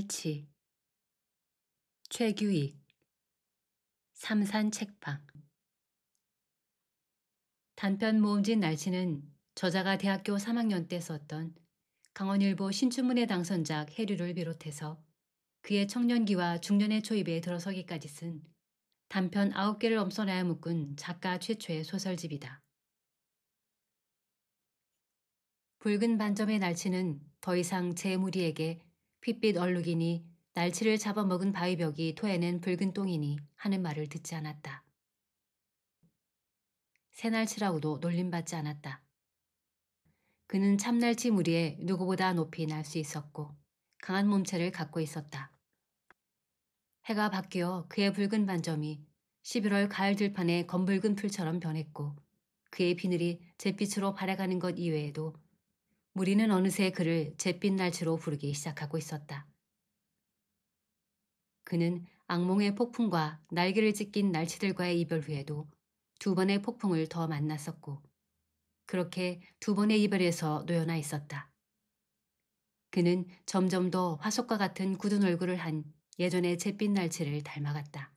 날치, 최규익, 삼산책방. 단편 모음집 날치는 저자가 대학교 3학년 때 썼던 강원일보 신춘문예 당선작 해류를 비롯해서 그의 청년기와 중년의 초입에 들어서기까지 쓴 단편 9개를 엄선하여 묶은 작가 최초의 소설집이다. 붉은 반점의 날치는 더 이상 제 무리에게 핏빛 얼룩이니 날치를 잡아먹은 바위벽이 토해낸 붉은 똥이니 하는 말을 듣지 않았다. 새날치라고도 놀림받지 않았다. 그는 참날치 무리에 누구보다 높이 날 수 있었고 강한 몸체를 갖고 있었다. 해가 바뀌어 그의 붉은 반점이 11월 가을 들판의 검붉은 풀처럼 변했고 그의 비늘이 잿빛으로 발해가는 것 이외에도 무리는 어느새 그를 잿빛 날치로 부르기 시작하고 있었다. 그는 악몽의 폭풍과 날개를 찢긴 날치들과의 이별 후에도 2번의 폭풍을 더 만났었고 그렇게 2번의 이별에서 놓여나 있었다. 그는 점점 더 화석과 같은 굳은 얼굴을 한 예전의 잿빛 날치를 닮아갔다.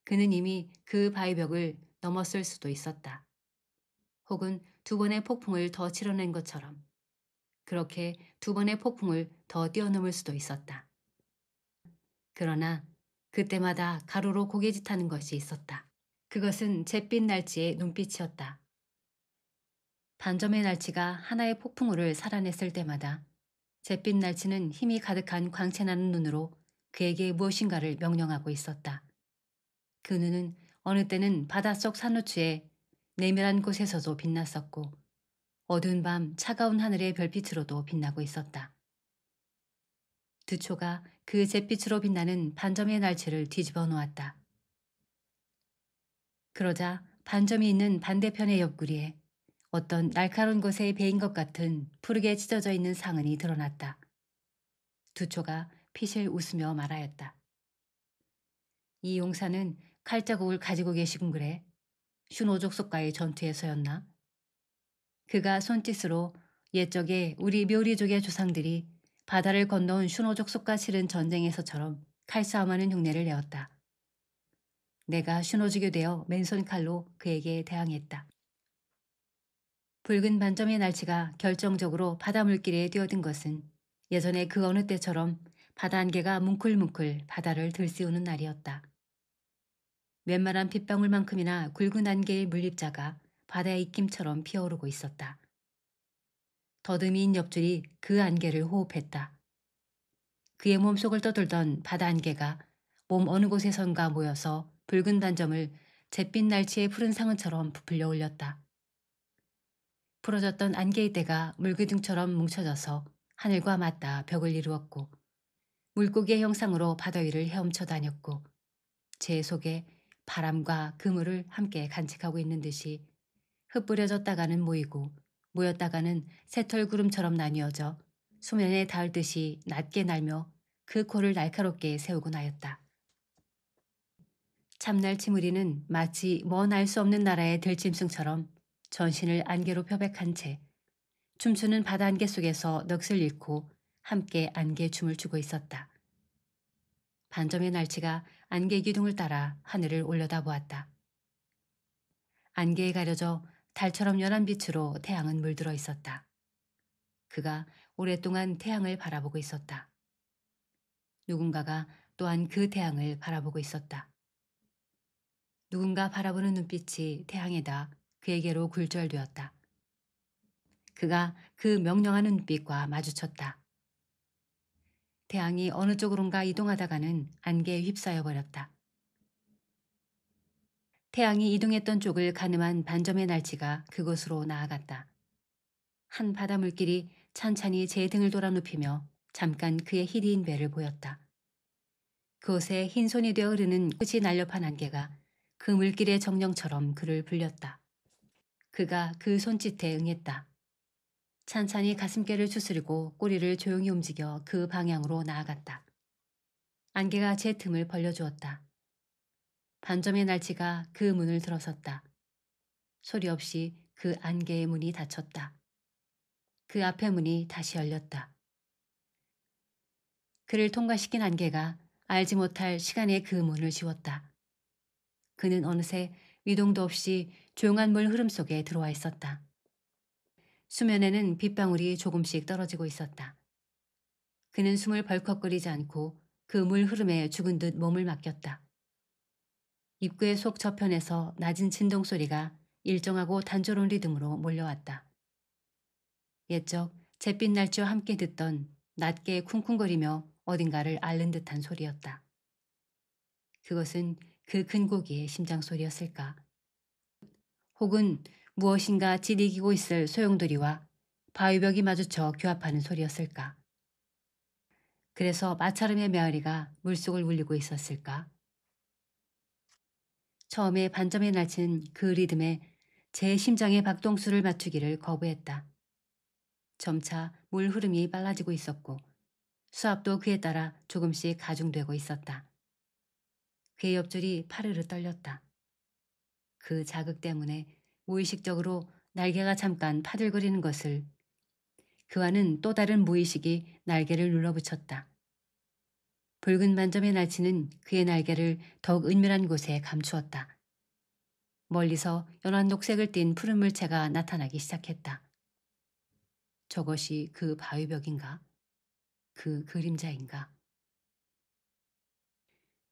그는 이미 그 바위벽을 넘었을 수도 있었다. 혹은 2번의 폭풍을 더 치러낸 것처럼 그렇게 2번의 폭풍을 더 뛰어넘을 수도 있었다. 그러나 그때마다 가로로 고개짓하는 것이 있었다. 그것은 잿빛 날치의 눈빛이었다. 반점의 날치가 하나의 폭풍우를 살아냈을 때마다 잿빛 날치는 힘이 가득한 광채나는 눈으로 그에게 무엇인가를 명령하고 있었다. 그 눈은 어느 때는 바닷속 산호초의 내밀한 곳에서도 빛났었고 어두운 밤 차가운 하늘의 별빛으로도 빛나고 있었다. 두초가 그 잿빛으로 빛나는 반점의 날치를 뒤집어 놓았다. 그러자 반점이 있는 반대편의 옆구리에 어떤 날카로운 것에 베인 것 같은 푸르게 찢어져 있는 상흔이 드러났다. 두초가 피실 웃으며 말하였다. 이 용사는 칼자국을 가지고 계시군 그래. 슌오족속과의 전투에서였나? 그가 손짓으로 옛적에 우리 묘리족의 조상들이 바다를 건너온 슌오족속과 치른 전쟁에서처럼 칼싸움하는 흉내를 내었다. 내가 슌오족이 되어 맨손 칼로 그에게 대항했다. 붉은 반점의 날치가 결정적으로 바다 물길에 뛰어든 것은 예전에 그 어느 때처럼 바다 안개가 뭉클뭉클 바다를 들새우는 날이었다. 웬만한 빗방울만큼이나 굵은 안개의 물입자가 바다의 입김처럼 피어오르고 있었다. 더듬이인 옆줄이 그 안개를 호흡했다. 그의 몸속을 떠돌던 바다 안개가 몸 어느 곳에선가 모여서 붉은 반점을 잿빛 날치의 푸른 상은처럼 부풀려 올렸다. 풀어졌던 안개의 때가 물기둥처럼 뭉쳐져서 하늘과 맞닿아 벽을 이루었고 물고기의 형상으로 바다 위를 헤엄쳐 다녔고 제 속에 바람과 그물을 함께 간직하고 있는 듯이 흩뿌려졌다가는 모이고 모였다가는 새털구름처럼 나뉘어져 수면에 닿을 듯이 낮게 날며 그 코를 날카롭게 세우고 나였다. 참날치 무리는 마치 먼 알 수 없는 나라의 들짐승처럼 전신을 안개로 표백한 채 춤추는 바다 안개 속에서 넋을 잃고 함께 안개 춤을 추고 있었다. 반점의 날치가 안개 기둥을 따라 하늘을 올려다보았다. 안개에 가려져 달처럼 연한 빛으로 태양은 물들어 있었다. 그가 오랫동안 태양을 바라보고 있었다. 누군가가 또한 그 태양을 바라보고 있었다. 누군가 바라보는 눈빛이 태양에다 그에게로 굴절되었다. 그가 그 명령하는 눈빛과 마주쳤다. 태양이 어느 쪽으론가 이동하다가는 안개에 휩싸여 버렸다. 태양이 이동했던 쪽을 가늠한 반점의 날치가 그곳으로 나아갔다. 한 바다 물길이 찬찬히 제 등을 돌아 눕히며 잠깐 그의 희리인 배를 보였다. 그곳에 흰손이 되어 흐르는 끝이 날렵한 안개가 그 물길의 정령처럼 그를 불렸다. 그가 그 손짓에 응했다. 찬찬히 가슴께를 추스리고 꼬리를 조용히 움직여 그 방향으로 나아갔다. 안개가 제 틈을 벌려주었다. 반점의 날치가 그 문을 들어섰다. 소리 없이 그 안개의 문이 닫혔다. 그 앞의 문이 다시 열렸다. 그를 통과시킨 안개가 알지 못할 시간의 그 문을 지웠다. 그는 어느새 미동도 없이 조용한 물 흐름 속에 들어와 있었다. 수면에는 빗방울이 조금씩 떨어지고 있었다. 그는 숨을 벌컥거리지 않고 그 물 흐름에 죽은 듯 몸을 맡겼다. 입구의 속 저편에서 낮은 진동 소리가 일정하고 단조로운 리듬으로 몰려왔다. 옛적 잿빛 날쥐와 함께 듣던 낮게 쿵쿵거리며 어딘가를 앓는 듯한 소리였다. 그것은 그 큰 고기의 심장 소리였을까? 혹은 무엇인가 지리기고 있을 소용돌이와 바위벽이 마주쳐 교합하는 소리였을까? 그래서 마차름의 메아리가 물속을 울리고 있었을까? 처음에 반점의 날치는 그 리듬에 제 심장의 박동수를 맞추기를 거부했다. 점차 물 흐름이 빨라지고 있었고 수압도 그에 따라 조금씩 가중되고 있었다. 그의 옆줄이 파르르 떨렸다. 그 자극 때문에 무의식적으로 날개가 잠깐 파들거리는 것을 그와는 또 다른 무의식이 날개를 눌러붙였다. 붉은 반점의 날치는 그의 날개를 더욱 은밀한 곳에 감추었다. 멀리서 연한 녹색을 띤 푸른 물체가 나타나기 시작했다. 저것이 그 바위벽인가? 그 그림자인가?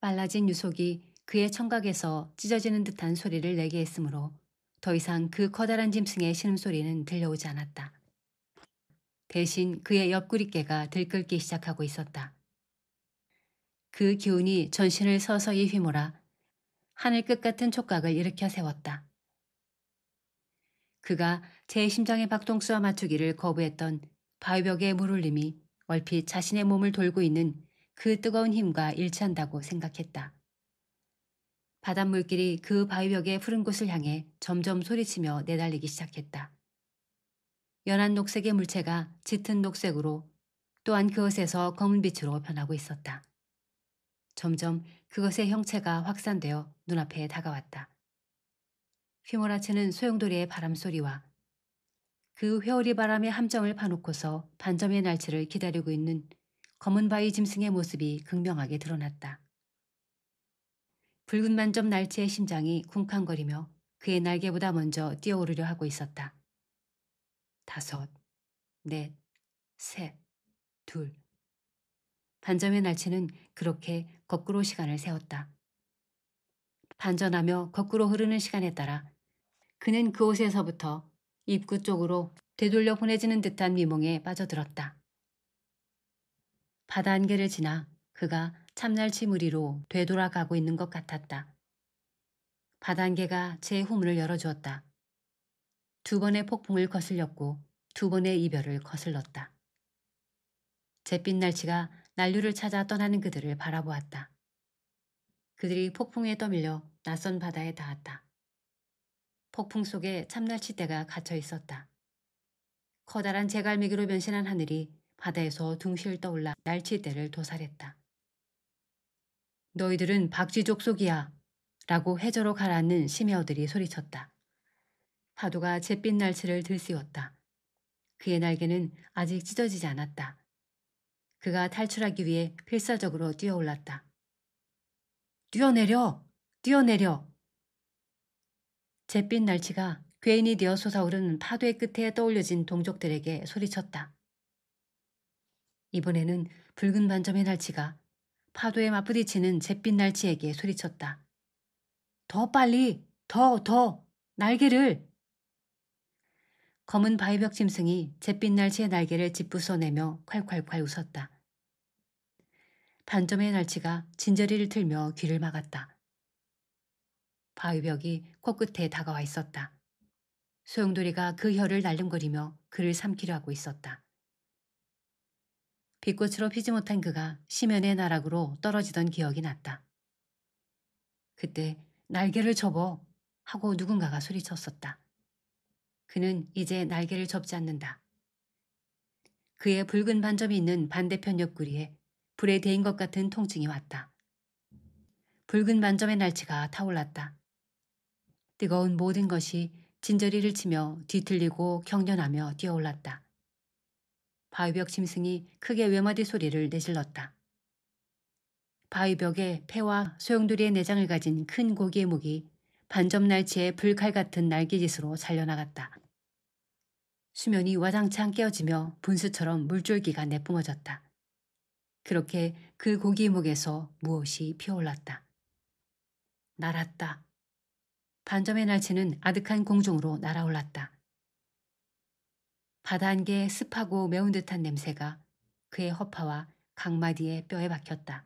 빨라진 유속이 그의 청각에서 찢어지는 듯한 소리를 내게 했으므로 더 이상 그 커다란 짐승의 신음소리는 들려오지 않았다. 대신 그의 옆구리깨가 들끓기 시작하고 있었다. 그 기운이 전신을 서서히 휘몰아 하늘 끝 같은 촉각을 일으켜 세웠다. 그가 제 심장의 박동수와 맞추기를 거부했던 바위벽의 물울림이 얼핏 자신의 몸을 돌고 있는 그 뜨거운 힘과 일치한다고 생각했다. 바닷물길이 그 바위벽의 푸른 곳을 향해 점점 소리치며 내달리기 시작했다. 연한 녹색의 물체가 짙은 녹색으로 또한 그것에서 검은 빛으로 변하고 있었다. 점점 그것의 형체가 확산되어 눈앞에 다가왔다. 휘몰아치는 소용돌이의 바람소리와 그 회오리 바람의 함정을 파놓고서 반점의 날치를 기다리고 있는 검은 바위 짐승의 모습이 극명하게 드러났다. 붉은 반점 날치의 심장이 쿵쾅거리며 그의 날개보다 먼저 뛰어오르려 하고 있었다. 5, 4, 3, 2. 반점의 날치는 그렇게 거꾸로 시간을 세웠다. 반전하며 거꾸로 흐르는 시간에 따라 그는 그곳에서부터 입구 쪽으로 되돌려 보내지는 듯한 미몽에 빠져들었다. 바다 안개를 지나 그가 참날치 무리로 되돌아가고 있는 것 같았다. 바다 안개가 제 후문을 열어주었다. 2번의 폭풍을 거슬렸고 2번의 이별을 거슬렀다. 잿빛 날치가 난류를 찾아 떠나는 그들을 바라보았다. 그들이 폭풍에 떠밀려 낯선 바다에 닿았다. 폭풍 속에 참날치떼가 갇혀 있었다. 커다란 제갈매기로 변신한 하늘이 바다에서 둥실 떠올라 날치떼를 도살했다. 너희들은 박쥐족 속이야 라고 해저로 가라앉는 심해어들이 소리쳤다. 파도가 잿빛 날치를 들쓰었다. 그의 날개는 아직 찢어지지 않았다. 그가 탈출하기 위해 필사적으로 뛰어올랐다. 뛰어내려! 뛰어내려! 잿빛 날치가 괴인이 되어 솟아오르는 파도의 끝에 떠올려진 동족들에게 소리쳤다. 이번에는 붉은 반점의 날치가 파도에 맞부딪히는 잿빛 날치에게 소리쳤다. 더 빨리! 더! 날개를! 검은 바위벽 짐승이 잿빛 날치의 날개를 짓부숴내며 콸콸콸 웃었다. 반점의 날치가 진저리를 틀며 귀를 막았다. 바위벽이 코끝에 다가와 있었다. 소용돌이가 그 혀를 날름거리며 그를 삼키려 하고 있었다. 빛꽃으로 피지 못한 그가 심연의 나락으로 떨어지던 기억이 났다. 그때 날개를 접어 하고 누군가가 소리쳤었다. 그는 이제 날개를 접지 않는다. 그의 붉은 반점이 있는 반대편 옆구리에 불에 대인 것 같은 통증이 왔다. 붉은 반점의 날치가 타올랐다. 뜨거운 모든 것이 진저리를 치며 뒤틀리고 경련하며 뛰어올랐다. 바위벽 짐승이 크게 외마디 소리를 내질렀다. 바위벽에 폐와 소용돌이의 내장을 가진 큰 고기의 목이 반점 날치의 불칼 같은 날개짓으로 잘려나갔다. 수면이 와장창 깨어지며 분수처럼 물줄기가 내뿜어졌다. 그렇게 그 고기 목에서 무엇이 피어올랐다. 날았다. 반점의 날치는 아득한 공중으로 날아올랐다. 바다 안개의 습하고 매운 듯한 냄새가 그의 허파와 강마디의 뼈에 박혔다.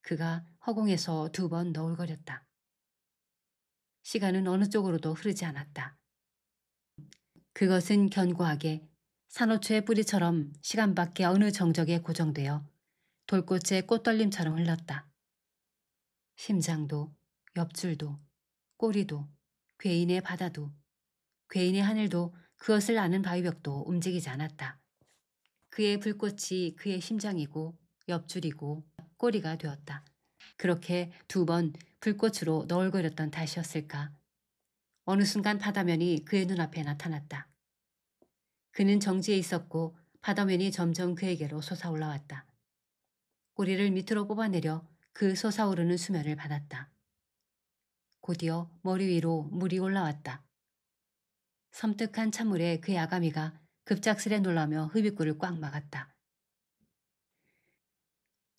그가 허공에서 2번 너울거렸다. 시간은 어느 쪽으로도 흐르지 않았다. 그것은 견고하게 산호초의 뿌리처럼 시간 밖의 어느 정적에 고정되어 돌꽃의 꽃떨림처럼 흘렀다. 심장도, 옆줄도, 꼬리도, 괴인의 바다도, 괴인의 하늘도 그것을 아는 바위벽도 움직이지 않았다. 그의 불꽃이 그의 심장이고 옆줄이고 꼬리가 되었다. 그렇게 2번 불꽃으로 너울거렸던 탓이었을까. 어느 순간 바다면이 그의 눈앞에 나타났다. 그는 정지해 있었고 바다면이 점점 그에게로 솟아올라왔다. 꼬리를 밑으로 뽑아내려 그 솟아오르는 수면을 받았다. 곧이어 머리 위로 물이 올라왔다. 섬뜩한 찬물에 그의 아가미가 급작스레 놀라며 흡입구를 꽉 막았다.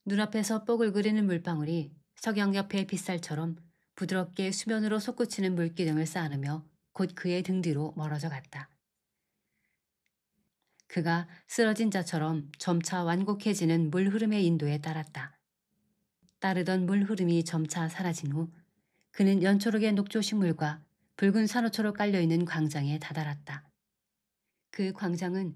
눈앞에서 뽀글거리는 물방울이 석양 옆의 빗살처럼 부드럽게 수면으로 솟구치는 물기둥을 쌓아놓으며 곧 그의 등 뒤로 멀어져 갔다. 그가 쓰러진 자처럼 점차 완곡해지는 물 흐름의 인도에 따랐다. 따르던 물 흐름이 점차 사라진 후 그는 연초록의 녹조식물과 붉은 산호초로 깔려있는 광장에 다다랐다. 그 광장은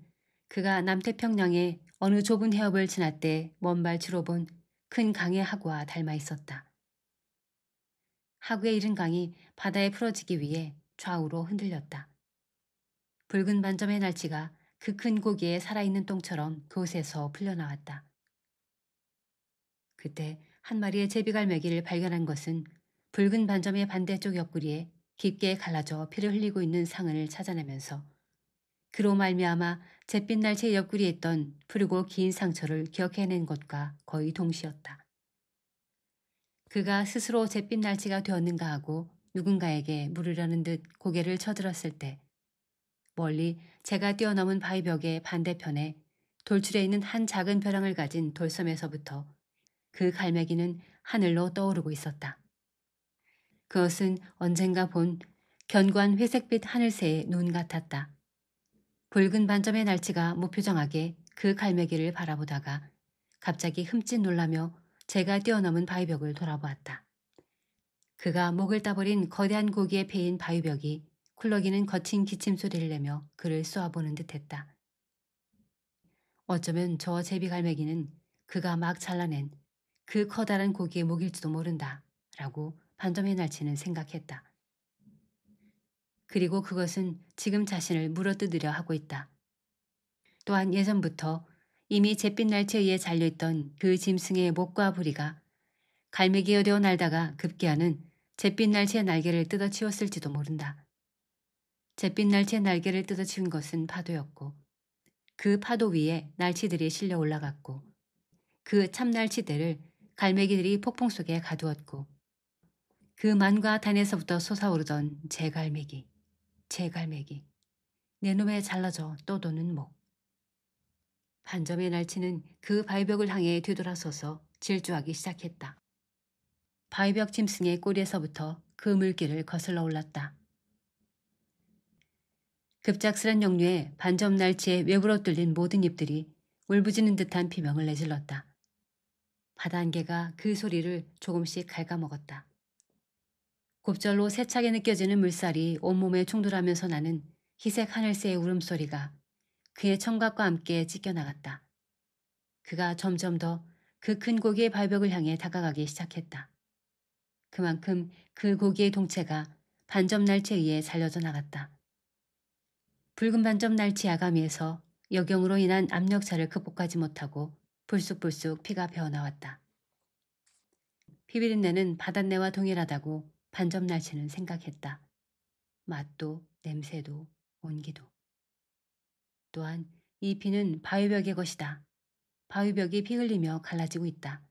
그가 남태평양의 어느 좁은 해협을 지날 때 먼발치로 본 큰 강의 하구와 닮아 있었다. 하구에 이른 강이 바다에 풀어지기 위해 좌우로 흔들렸다. 붉은 반점의 날치가 그 큰 고기에 살아있는 똥처럼 그곳에서 풀려나왔다. 그때 한 마리의 제비갈매기를 발견한 것은 붉은 반점의 반대쪽 옆구리에 깊게 갈라져 피를 흘리고 있는 상흔을 찾아내면서 그로 말미암아 잿빛 날치의 옆구리에 있던 푸르고 긴 상처를 기억해낸 것과 거의 동시였다. 그가 스스로 잿빛 날치가 되었는가 하고 누군가에게 물으려는 듯 고개를 쳐들었을 때 멀리 제가 뛰어넘은 바위벽의 반대편에 돌출해 있는 한 작은 벼랑을 가진 돌섬에서부터 그 갈매기는 하늘로 떠오르고 있었다. 그것은 언젠가 본 견고한 회색빛 하늘새의 눈 같았다. 붉은 반점의 날치가 무표정하게 그 갈매기를 바라보다가 갑자기 흠칫 놀라며 제가 뛰어넘은 바위벽을 돌아보았다. 그가 목을 따버린 거대한 고기에 패인 바위벽이 쿨럭이는 거친 기침 소리를 내며 그를 쏘아보는 듯했다. 어쩌면 저 제비갈매기는 그가 막 잘라낸 그 커다란 고기의 목일지도 모른다 라고 반점의 날치는 생각했다. 그리고 그것은 지금 자신을 물어뜯으려 하고 있다. 또한 예전부터 이미 잿빛 날치에 의해 잘려있던 그 짐승의 목과 부리가 갈매기가 되어 날다가 급기야는 잿빛 날치의 날개를 뜯어치웠을지도 모른다. 잿빛 날치의 날개를 뜯어치운 것은 파도였고 그 파도 위에 날치들이 실려 올라갔고 그 참날치들을 갈매기들이 폭풍 속에 가두었고 그 만과 단에서부터 솟아오르던 제갈매기, 제갈매기, 내 놈의 잘라져 떠도는 목. 반점의 날치는 그 바위벽을 향해 뒤돌아서서 질주하기 시작했다. 바위벽 짐승의 꼬리에서부터 그 물길을 거슬러 올랐다. 급작스런 역류에 반점 날치의 외부로 뚫린 모든 잎들이 울부짖는 듯한 비명을 내질렀다. 바다 안개가 그 소리를 조금씩 갉아먹었다. 곱절로 세차게 느껴지는 물살이 온몸에 충돌하면서 나는 희색 하늘새의 울음소리가 그의 청각과 함께 찢겨나갔다. 그가 점점 더 그 큰 고기의 발벽을 향해 다가가기 시작했다. 그만큼 그 고기의 동체가 반점 날치에 의해 살려져 나갔다. 붉은 반점 날치 아가미에서 역경으로 인한 압력차를 극복하지 못하고 불쑥불쑥 피가 배어나왔다. 피비린내는 바닷내와 동일하다고 반점 날치는 생각했다. 맛도 냄새도 온기도. 또한 이 피는 바위벽의 것이다. 바위벽이 피 흘리며 갈라지고 있다.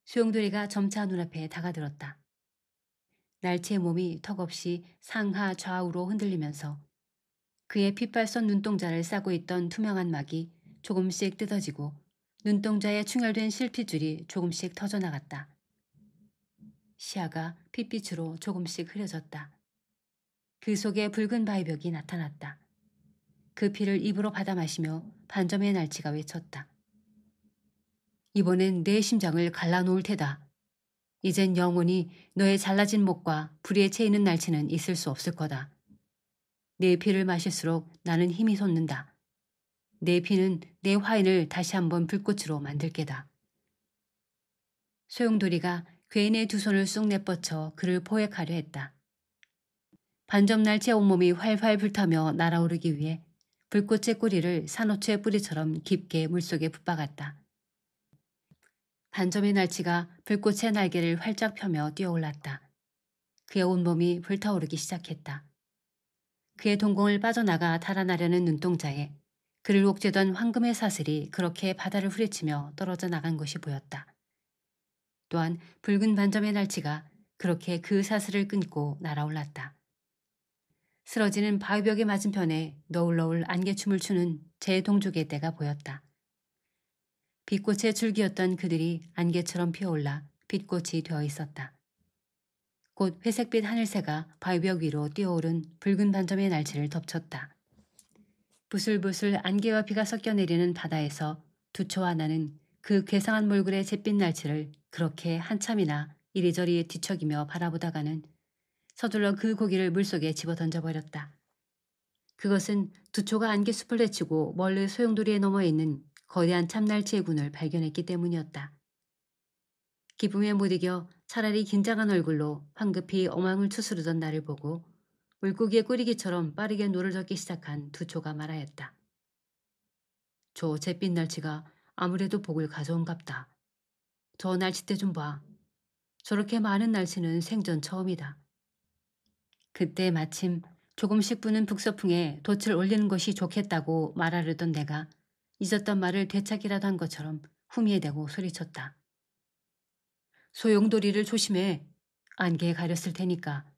소용돌이가 점차 눈앞에 다가들었다. 날치의 몸이 턱없이 상하 좌우로 흔들리면서 그의 핏발선 눈동자를 싸고 있던 투명한 막이 조금씩 뜯어지고 눈동자에 충혈된 실핏줄이 조금씩 터져나갔다. 시야가 핏빛으로 조금씩 흐려졌다. 그 속에 붉은 바위벽이 나타났다. 그 피를 입으로 받아 마시며 반점의 날치가 외쳤다. 이번엔 내 심장을 갈라놓을 테다. 이젠 영원히 너의 잘라진 목과 불의에 채이는 날치는 있을 수 없을 거다. 내 피를 마실수록 나는 힘이 솟는다. 내 피는 내 화인을 다시 한번 불꽃으로 만들 게다. 소용돌이가 괴인의 두 손을 쑥 내뻗쳐 그를 포획하려 했다. 반점 날치의 온몸이 활활 불타며 날아오르기 위해 불꽃의 꼬리를 산호초의 뿌리처럼 깊게 물속에 붙박았다. 반점의 날치가 불꽃의 날개를 활짝 펴며 뛰어올랐다. 그의 온몸이 불타오르기 시작했다. 그의 동공을 빠져나가 달아나려는 눈동자에 그를 옥죄던 황금의 사슬이 그렇게 바다를 후려치며 떨어져 나간 것이 보였다. 또한 붉은 반점의 날치가 그렇게 그 사슬을 끊고 날아올랐다. 쓰러지는 바위벽의 맞은편에 너울너울 안개춤을 추는 제 동족의 떼가 보였다. 빛꽃의 줄기였던 그들이 안개처럼 피어올라 빛꽃이 되어 있었다. 곧 회색빛 하늘새가 바위벽 위로 뛰어오른 붉은 반점의 날치를 덮쳤다. 부슬부슬 안개와 비가 섞여 내리는 바다에서 두초와 나는 그 괴상한 몰골의 잿빛 날치를 그렇게 한참이나 이리저리 뒤척이며 바라보다가는 서둘러 그 고기를 물속에 집어던져버렸다. 그것은 두초가 안개숲을 헤치고 멀리 소용돌이에 넘어 있는 거대한 참날치의 군을 발견했기 때문이었다. 기쁨에 못 이겨 차라리 긴장한 얼굴로 황급히 어망을 추스르던 나를 보고 물고기의 꾸리기처럼 빠르게 노를 젓기 시작한 두초가 말하였다. 저 잿빛 날치가 아무래도 복을 가져온갑다. 저 날치대 좀 봐. 저렇게 많은 날치는 생전 처음이다. 그때 마침 조금씩 부는 북서풍에 돛을 올리는 것이 좋겠다고 말하려던 내가 잊었던 말을 되찾기라도 한 것처럼 후미에 대고 소리쳤다. 소용돌이를 조심해. 안개에 가렸을 테니까